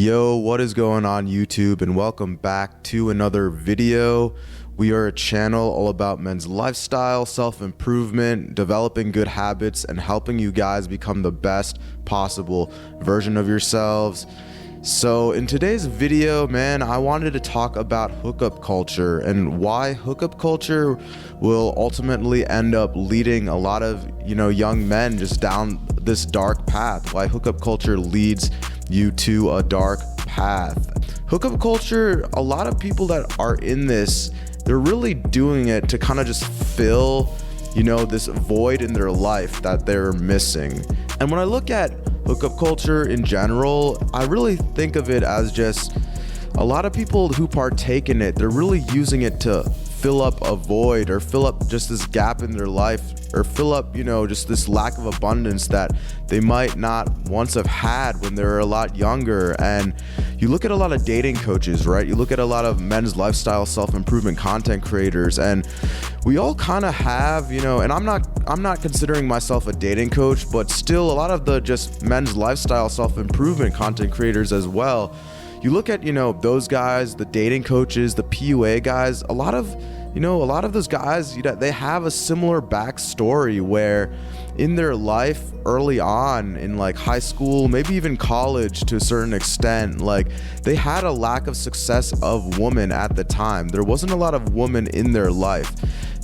Yo, what is going on YouTube, and welcome back to another video. We are a channel all about men's lifestyle, self-improvement, developing good habits, and helping you guys become the best possible version of yourselves. So in today's video, man, I wanted to talk about hookup culture and why hookup culture will ultimately end up leading a lot of, young men just down this dark path. Why hookup culture leads you to a dark path. Hookup culture, a lot of people that are in this, they're really doing it to kind of just fill, this void in their life that they're missing. And when I look at hookup culture in general, I really think of it as just a lot of people who partake in it, they're really using it to fill up a void or fill up just this gap in their life or fill up, just this lack of abundance that they might not once have had when they were a lot younger. And you look at a lot of dating coaches, right? You look at a lot of men's lifestyle self-improvement content creators, and we all kind of have, and I'm not considering myself a dating coach, but still a lot of the just men's lifestyle self-improvement content creators as well. You look at, those guys, the dating coaches, the PUA guys, a lot of those guys, they have a similar backstory where in their life early on in like high school, maybe even college to a certain extent, like they had a lack of success of women at the time. There wasn't a lot of women in their life.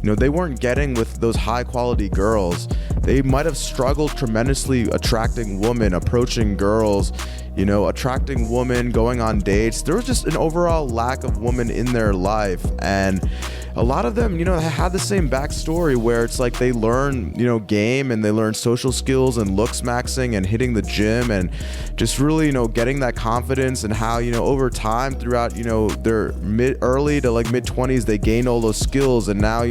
They weren't getting with those high quality girls. They might have struggled tremendously attracting women, approaching girls, attracting women, going on dates. There was just an overall lack of women in their life. And a lot of them, had the same backstory where it's like they learn, game and they learn social skills and looks maxing and hitting the gym and just really, getting that confidence, and how, over time throughout, their early to like mid 20s, they gain all those skills. And now,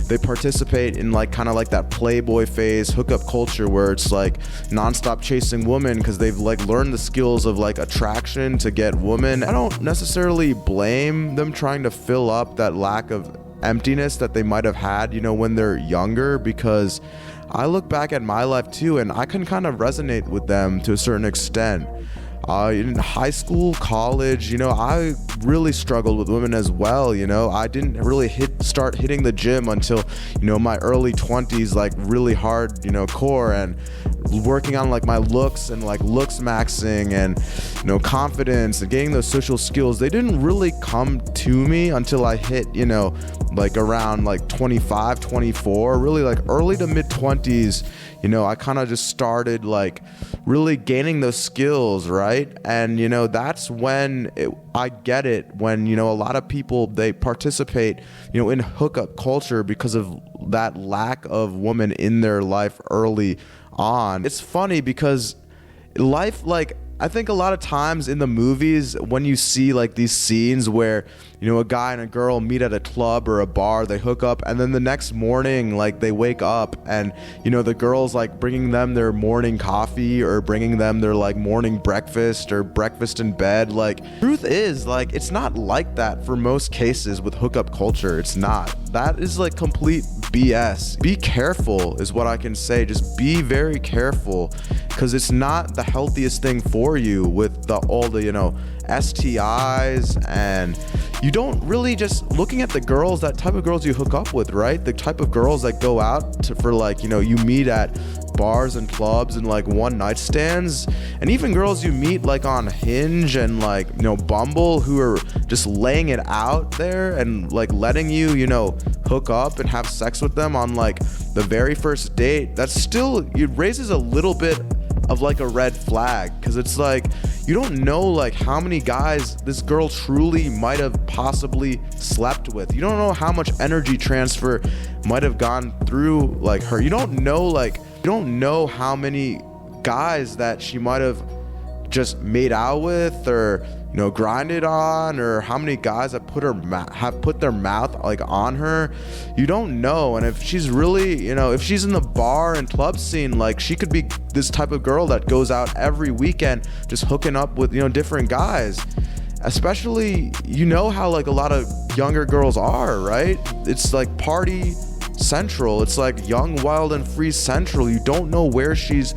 they participate in like kind of like that playboy phase, hookup culture, where it's like nonstop chasing women because they've like learned the skills of like attraction to get women. I don't necessarily blame them trying to fill up that lack of emptiness that they might have had, when they're younger, because I look back at my life too, and I can kind of resonate with them to a certain extent. In high school, college, I really struggled with women as well. I didn't really start hitting the gym until, my early 20s, like really hard, core, and working on like my looks and like looks maxing and, confidence and getting those social skills. They didn't really come to me until I hit, like around like 25, 24, really like early to mid 20s. I kind of just started like really gaining those skills, right? And that's when I get it, when a lot of people, they participate in hookup culture because of that lack of woman in their life early on. It's funny because life, like I think a lot of times in the movies, when you see like these scenes where a guy and a girl meet at a club or a bar, they hook up, and then the next morning, like they wake up and the girl's like bringing them their morning coffee or bringing them their like morning breakfast or breakfast in bed. Like, truth is, like, it's not like that for most cases with hookup culture. It's not. That is like complete BS. Be careful is what I can say. Just be very careful, because it's not the healthiest thing for you with all the STIs, and you don't really just looking at the girls, that type of girls you hook up with, right? The type of girls that go out for like, you meet at bars and clubs and like one night stands, and even girls you meet like on Hinge and like, Bumble, who are just laying it out there and like letting you, hook up and have sex with them on like the very first date. That's still, it raises a little bit of like a red flag, because it's like you don't know like how many guys this girl truly might have possibly slept with. You don't know how much energy transfer might have gone through like her. You don't know how many guys that she might have just made out with or grinded on, or how many guys have put their mouth like on her. You don't know. And if she's really, if she's in the bar and club scene, like she could be this type of girl that goes out every weekend just hooking up with different guys. Especially, how like a lot of younger girls are, right? It's like party central. It's like young, wild, and free central. You don't know where she's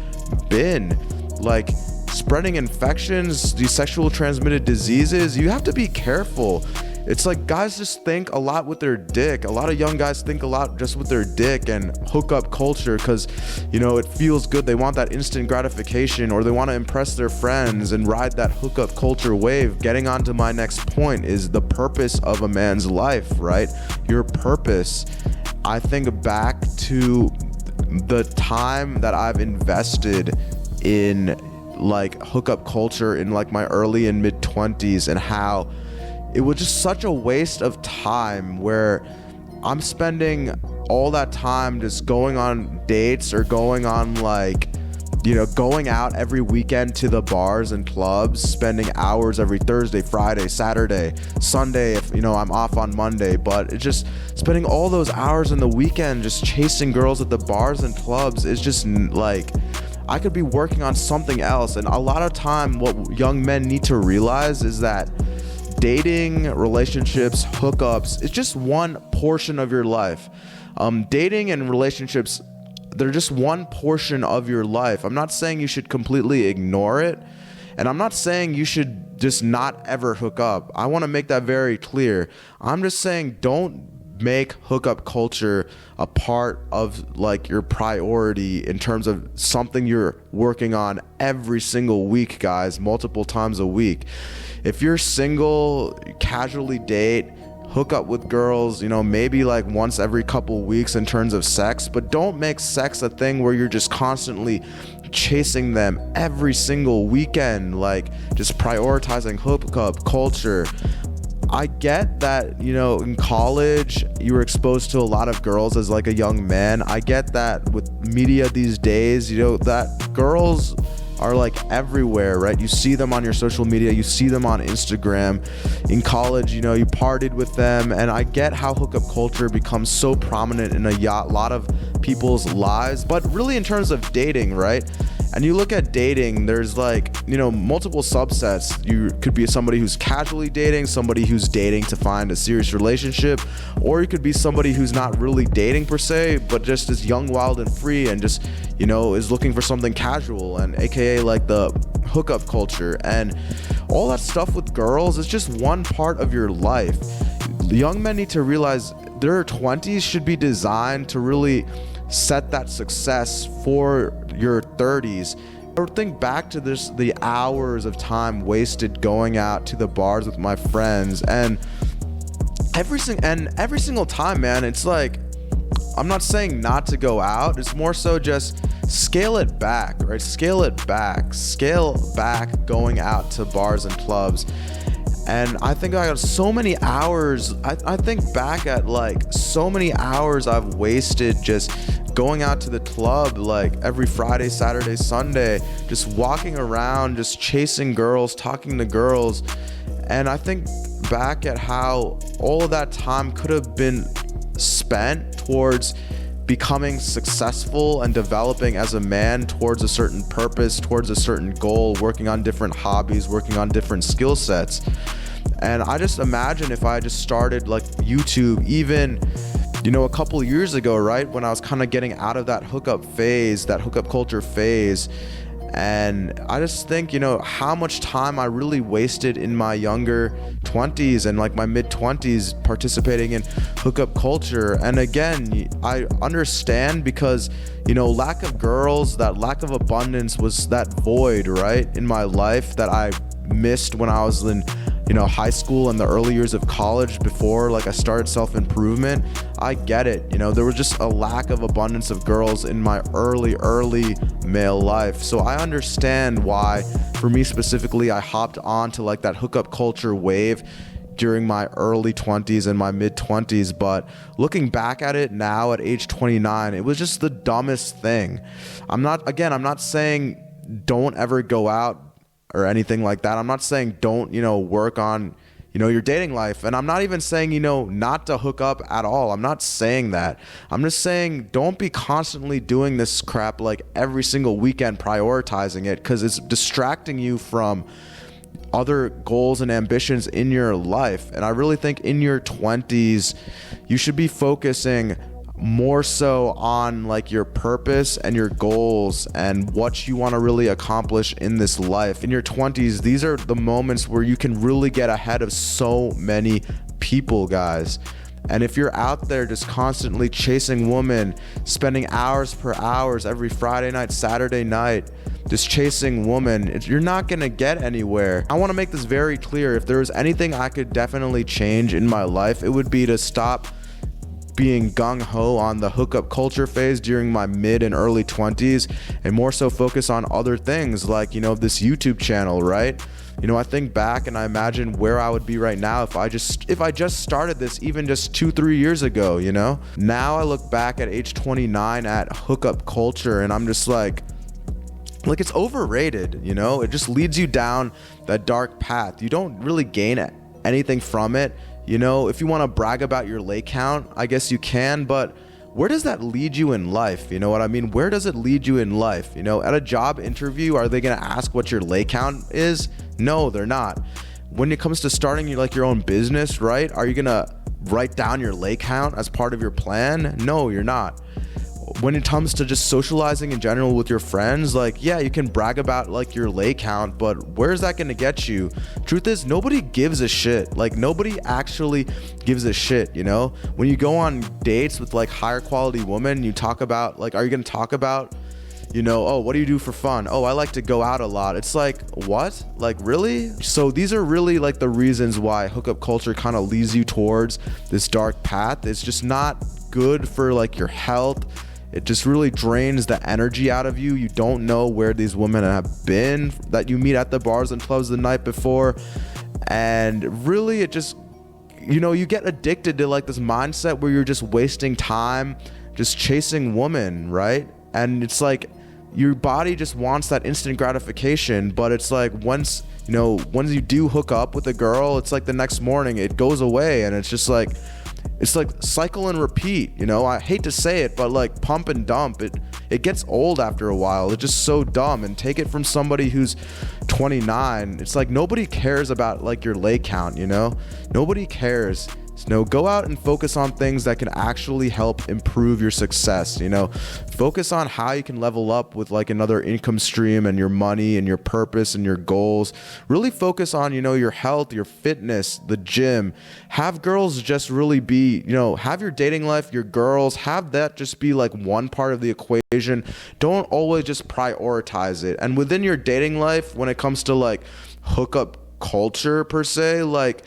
been. Like, spreading infections, these sexual transmitted diseases. You have to be careful. It's like guys just think a lot with their dick. A lot of young guys think a lot just with their dick and hookup culture because, you know, it feels good. They want that instant gratification, or they want to impress their friends and ride that hookup culture wave. Getting on to my next point is the purpose of a man's life, right? Your purpose. I think back to the time that I've invested in like hookup culture in like my early and mid 20s, and how it was just such a waste of time where I'm spending all that time just going on dates or going on like, you know, going out every weekend to the bars and clubs, spending hours every Thursday, Friday, Saturday, Sunday, if, you know, I'm off on Monday. But it's just spending all those hours in the weekend just chasing girls at the bars and clubs is just like, I could be working on something else. And a lot of time what young men need to realize is that dating, relationships, hookups, it's just one portion of your life. Dating and relationships, they're just one portion of your life. I'm not saying you should completely ignore it, and I'm not saying you should just not ever hook up. I want to make that very clear. I'm just saying don't make hookup culture a part of like your priority in terms of something you're working on every single week, guys, multiple times a week. If you're single, casually date, hook up with girls, you know, maybe like once every couple weeks in terms of sex, but don't make sex a thing where you're just constantly chasing them every single weekend, like just prioritizing hookup culture. I get that, you know, in college you were exposed to a lot of girls as like a young man. I get that with media these days, you know, that girls are like everywhere, right? You see them on your social media, you see them on Instagram. In college, you know, you partied with them, and I get how hookup culture becomes so prominent in a lot of people's lives. But really in terms of dating, right? And you look at dating, there's like, you know, multiple subsets. You could be somebody who's casually dating, somebody who's dating to find a serious relationship, or you could be somebody who's not really dating per se, but just is young, wild, and free, and just, you know, is looking for something casual, and aka like the hookup culture. And all that stuff with girls is just one part of your life. Young men need to realize their 20s should be designed to really set that success for your 30s. Or think back to the hours of time wasted going out to the bars with my friends, and every single time, man, it's like, I'm not saying not to go out, it's more so just scale it back, right? Scale back going out to bars and clubs. And I think I got so many hours. I think back at like so many hours I've wasted just going out to the club like every Friday, Saturday, Sunday, just walking around, just chasing girls, talking to girls. And I think back at how all of that time could have been spent towards becoming successful and developing as a man towards a certain purpose, towards a certain goal, working on different hobbies, working on different skill sets. And I just imagine if I just started like YouTube even, you know, a couple of years ago, right, when I was kind of getting out of that hookup phase, that hookup culture phase. And I just think, you know, how much time I really wasted in my younger 20s and like my mid 20s participating in hookup culture. And again, I understand because, you know, lack of girls, that lack of abundance was that void, right, in my life that I missed when I was in, you know, high school and the early years of college before like I started self-improvement. I get it, you know, there was just a lack of abundance of girls in my early male life. So I understand why, for me specifically, I hopped on to like that hookup culture wave during my early 20s and my mid 20s. But looking back at it now at age 29, it was just the dumbest thing. I'm not saying don't ever go out or anything like that. I'm not saying don't, you know, work on, you know, your dating life. And I'm not even saying, you know, not to hook up at all. I'm not saying that. I'm just saying don't be constantly doing this crap like every single weekend, prioritizing it, because it's distracting you from other goals and ambitions in your life. And I really think in your 20s, you should be focusing more so on like your purpose and your goals and what you want to really accomplish in this life. In your 20s, these are the moments where you can really get ahead of so many people, guys. And if you're out there just constantly chasing women, spending hours per hours every Friday night, Saturday night, just chasing women, you're not gonna get anywhere. I want to make this very clear. If there was anything I could definitely change in my life, it would be to stop being gung-ho on the hookup culture phase during my mid and early 20s and more so focus on other things like, you know, this YouTube channel, right? You know, I think back and I imagine where I would be right now if I just started this even just 2-3 years ago, you know? Now I look back at age 29 at hookup culture and I'm just like it's overrated, you know? It just leads you down that dark path. You don't really gain anything from it. You know, if you want to brag about your lay count, I guess you can, but where does that lead you in life? You know what I mean? Where does it lead you in life? You know, at a job interview, are they going to ask what your lay count is? No, they're not. When it comes to starting your own business, right? Are you going to write down your lay count as part of your plan? No, you're not. When it comes to just socializing in general with your friends, like, yeah, you can brag about like your lay count, but where's that gonna get you? Truth is, nobody gives a shit. Like, nobody actually gives a shit, you know? When you go on dates with like higher quality women, you talk about like, are you gonna talk about, you know, oh, what do you do for fun? Oh, I like to go out a lot. It's like, what? Like, really? So these are really like the reasons why hookup culture kind of leads you towards this dark path. It's just not good for like your health. It just really drains the energy out of you. You don't know where these women have been that you meet at the bars and clubs the night before. And really, it just, you know, you get addicted to like this mindset where you're just wasting time just chasing women, right? And it's like your body just wants that instant gratification, but it's like once you do hook up with a girl, it's like the next morning it goes away, and it's just like, it's like cycle and repeat, you know? I hate to say it, but like pump and dump, it gets old after a while. It's just so dumb. And take it from somebody who's 29. It's like nobody cares about like your lay count, you know? Nobody cares. No, go out and focus on things that can actually help improve your success, you know? Focus on how you can level up with like another income stream and your money and your purpose and your goals. Really focus on, you know, your health, your fitness, the gym. Have girls just really be, you know, have your dating life, your girls, have that just be like one part of the equation. Don't always just prioritize it. And within your dating life, when it comes to like hookup culture per se, like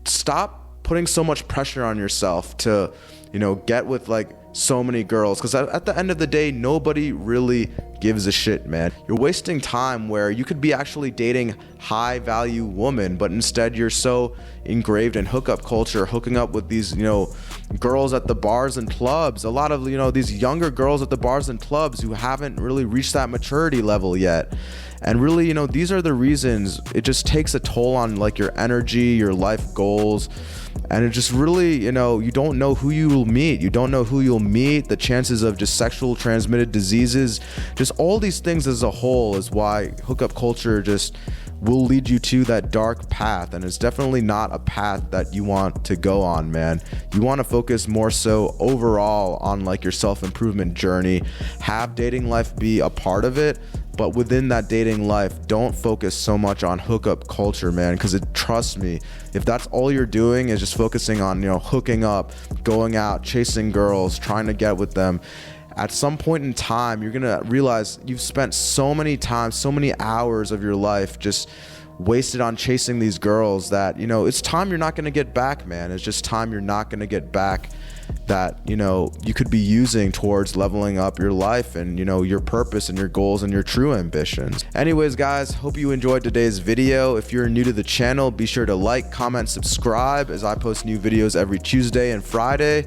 stop putting so much pressure on yourself to, you know, get with like so many girls, because at the end of the day, nobody really gives a shit, man. You're wasting time where you could be actually dating high value women, but instead you're so engraved in hookup culture, hooking up with these, you know, girls at the bars and clubs. A lot of, you know, these younger girls at the bars and clubs who haven't really reached that maturity level yet. And really, you know, these are the reasons. It just takes a toll on like your energy, your life goals. And it just really, you know, you don't know who you will meet. You don't know who you'll meet. The chances of just sexual transmitted diseases, just all these things as a whole is why hookup culture just will lead you to that dark path. And it's definitely not a path that you want to go on, man. You want to focus more so overall on like your self-improvement journey. Have dating life be a part of it. But within that dating life, don't focus so much on hookup culture, man, because trust me, if that's all you're doing is just focusing on, you know, hooking up, going out, chasing girls, trying to get with them, at some point in time, you're going to realize you've spent so many hours of your life just wasted on chasing these girls that, you know, it's time you're not going to get back, man. It's just time you're not going to get back that, you know, you could be using towards leveling up your life and, you know, your purpose and your goals and your true ambitions. Anyways, guys, hope you enjoyed today's video. If you're new to the channel, be sure to like, comment, subscribe, as I post new videos every Tuesday and Friday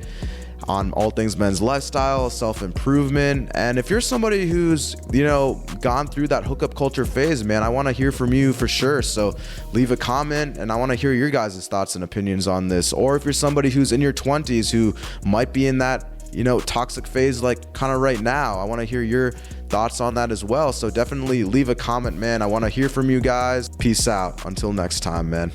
on all things men's lifestyle, self-improvement. And if you're somebody who's, you know, gone through that hookup culture phase, man, I want to hear from you for sure. So leave a comment and I want to hear your guys' thoughts and opinions on this. Or if you're somebody who's in your 20s who might be in that, you know, toxic phase like kind of right now, I want to hear your thoughts on that as well. So definitely leave a comment, man. I want to hear from you guys. Peace out. Until next time, man.